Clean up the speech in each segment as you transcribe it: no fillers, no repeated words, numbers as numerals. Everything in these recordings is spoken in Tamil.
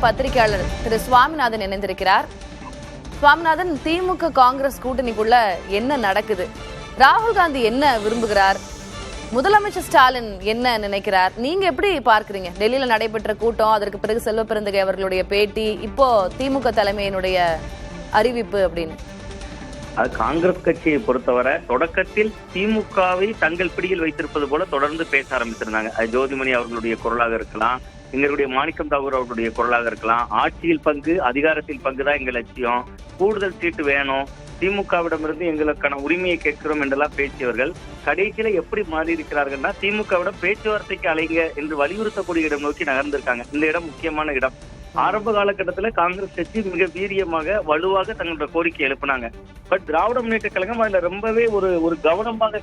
பத்திரிகையாளர் திரு சுவாமிநாதன் இணைந்திருக்கிறார். சுவாமிநாதன், திமுக காங்கிரஸ் கூட்டணிக்குள்ள என்ன நடக்குது? ராகுல் காந்தி என்ன விரும்புகிறார்? முதலமைச்சர் ஸ்டாலின் என்ன நினைக்கிறார்? நீங்க எப்படி பார்க்கறீங்க? டெல்லியில நடைபெற்ற கூட்டம், அதற்கு பிறகு செல்வ பெருந்தகை அவர்களுடைய பேட்டி, இப்போ திமுக தலைமையினுடைய அறிவிப்பு அப்படின்னு. அது காங்கிரஸ் கட்சியை பொறுத்தவரை தொடக்கத்தில் திமுகவை தங்கள் பிடியில் வைத்திருப்பது போல தொடர்ந்து பேச ஆரம்பிச்சிருந்தாங்க. அது ஜோதிமணி அவர்களுடைய குரலாக இருக்கலாம், எங்களுடைய மாணிக்கம் தாகூர் அவர்களுடைய குரலாக இருக்கலாம். ஆட்சியில் பங்கு, அதிகாரத்தில் பங்குதான் எங்கள் லட்சியம், கூடுதல் சீட்டு வேணும், திமுகவிடமிருந்து எங்களுக்கான உரிமையை கேட்கிறோம் என்றெல்லாம் பேசியவர்கள் கடைசியில எப்படி மாறி இருக்கிறார்கள்னா, திமுகவிடம் பேச்சுவார்த்தைக்கு அலைங்க என்று வலியுறுத்தக்கூடிய இடம் நோக்கி நகர்ந்திருக்காங்க. இந்த இடம் முக்கியமான இடம். ஆரம்ப காலகட்டத்துல காங்கிரஸ் கட்சி மிக வீரியமாக வலுவாக தங்களோட கோரிக்கை எழுப்பினாங்க. பட் திராவிட முன்னேற்ற கழகம் அதுல ரொம்பவே ஒரு கவனமாக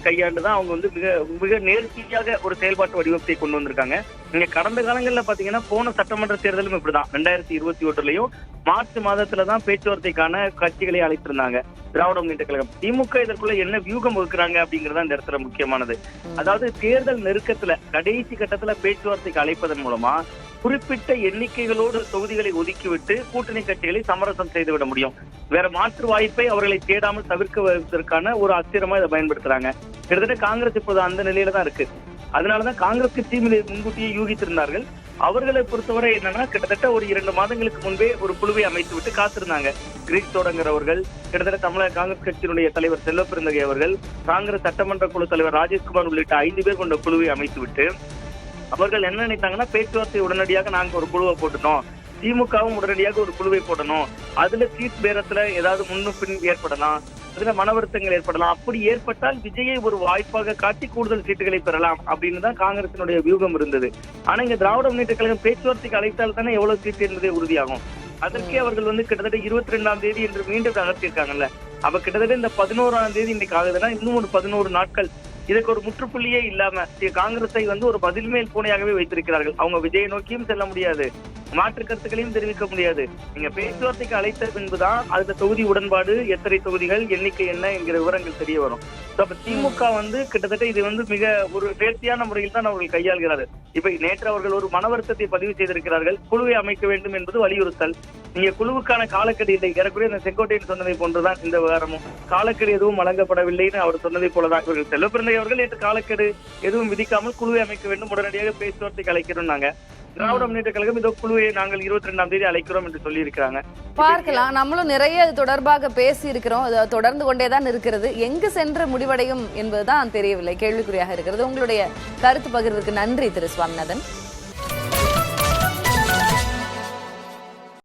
கையாண்டுதான் அவங்க வந்து மிக மிக நேர்த்தியாக ஒரு செயல்பாட்டு வடிவத்தை கொண்டு வந்திருக்காங்க. நீங்க கடந்த காலங்கள்ல பாத்தீங்கன்னா, போன சட்டமன்ற தேர்தலும் இப்படிதான். 2021 மார்ச் மாதத்துலதான் பேச்சுவார்த்தைக்கான கட்சிகளை அழைத்திருந்தாங்க திராவிட முன்னேற்ற கழகம். திமுக இதற்குள்ள என்ன வியூகம் வகுக்கிறாங்க அப்படிங்கறத இந்த இடத்துல முக்கியமானது. அதாவது தேர்தல் நெருக்கத்துல கடைசி கட்டத்துல பேச்சுவார்த்தைக்கு அழைப்பதன் மூலமா குறிப்பிட்ட எண்ணிக்கைகளோடு தொகுதிகளை ஒதுக்கிவிட்டு கூட்டணி கட்சிகளை சமரசம் செய்துவிட முடியும். வேற மாற்று வாய்ப்பை அவர்களை தேடாமல் தவிர்க்குவதற்கான ஒரு அஸ்திரமா இதை பயன்படுத்துறாங்க. கிட்டத்தட்ட காங்கிரஸ் இப்போது அந்த நிலையில தான் இருக்கு. அதனாலதான் காங்கிரஸ் கட்சி முன்கூட்டியே யூகித்திருந்தார்கள். அவர்களை பொறுத்தவரை என்னன்னா, கிட்டத்தட்ட ஒரு 2 மாதங்களுக்கு முன்பே ஒரு குழுவை அமைத்து விட்டு காத்திருந்தாங்க. கிரீஷ் தொடங்குறவர்கள், கிட்டத்தட்ட தமிழக காங்கிரஸ் கட்சியினுடைய தலைவர் செல்வ பெருந்தகை அவர்கள், காங்கிரஸ் சட்டமன்ற குழு தலைவர் ராஜேஷ்குமார் உள்ளிட்ட 5 பேர் கொண்ட குழுவை அமைத்து விட்டு அவர்கள் என்ன நினைத்தாங்கன்னா, பேச்சுவார்த்தை உடனடியாக நாங்க ஒரு குழுவை போட்டுட்டோம், திமுகவும் உடனடியாக ஒரு குழுவை போடணும், அதுல சீட் பேரத்துல ஏதாவது முன்னும் பின் ஏற்படலாம், அதுல மன வருத்தங்கள் ஏற்படலாம், அப்படி ஏற்பட்டால் விஜயை ஒரு வாய்ப்பாக காட்டி கூடுதல் சீட்டுகளை பெறலாம் அப்படின்னு தான் காங்கிரசினுடைய வியூகம் இருந்தது. ஆனா இங்க திராவிட முன்னேற்ற கழகம் பேச்சுவார்த்தைக்கு அழைத்தால் தானே எவ்வளவு சீட்டு என்பதே உறுதியாகும். அதற்கே அவர்கள் வந்து கிட்டத்தட்ட 22ஆம் தேதி என்று மீண்டும் நகர்த்தியிருக்காங்கல்ல. அப்ப கிட்டத்தட்ட இந்த 11ஆம் தேதி இன்னைக்கு ஆகுதுன்னா இன்னும் ஒரு 11 நாட்கள் இதுக்கு ஒரு முற்றுப்புள்ளியே இல்லாம காங்கிரஸை வந்து ஒரு பதில் மேல் பூனையாகவே வைத்திருக்கிறார்கள். அவங்க விஜயை நோக்கியும் செல்ல முடியாது, மாற்று கருத்துக்களையும் தெரிவிக்க முடியாது. நீங்க பேச்சுவார்த்தைக்கு அழைத்த பின்புதான் அதுல தொகுதி உடன்பாடு, எத்தனை தொகுதிகள், எண்ணிக்கை என்ன என்கிற விவரங்கள் தெரிய வரும். அப்ப திமுக வந்து கிட்டத்தட்ட இது வந்து மிக ஒரு நேர்த்தியான முறையில் தான் அவர்கள் கையாள்கிறார்கள். இப்ப நேற்று அவர்கள் ஒரு மன வருத்தத்தை பதிவு செய்திருக்கிறார்கள். குழுவை அமைக்க வேண்டும் என்பது வலியுறுத்தல். நீங்க குழுவுக்கான காலக்கெடு இல்லை. ஏறக்குறைய இந்த செங்கோட்டையன் சொன்னதை போன்றுதான் இந்த விவரமும். காலக்கெடு எதுவும் வழங்கப்படவில்லைன்னு அவர் சொன்னதை போலதான் இவர்கள் செல்வ பெருந்தகை அவர்கள் நேற்று காலக்கெடு எதுவும் விதிக்காமல் குழுவை அமைக்க வேண்டும், உடனடியாக பேச்சுவார்த்தைக்கு அழைக்கிறோம். நாங்க திராவிட முன்னேற்ற கழகம் இதோ குழுவை நாங்கள் 22ஆம் தேதி அழைக்கிறோம் என்று சொல்லி இருக்கிறாங்க. பார்க்கலாம், நம்மளும் நிறைய தொடர்பாக பேசி இருக்கிறோம். தொடர்ந்து கொண்டேதான் இருக்கிறது. எங்கு சென்று முடிவடையும் என்பதுதான் தெரியவில்லை, கேள்விக்குறியாக இருக்கிறது. உங்களுடைய கருத்து பகிர்வுக்கு நன்றி திரு சுவாமிநாதன்.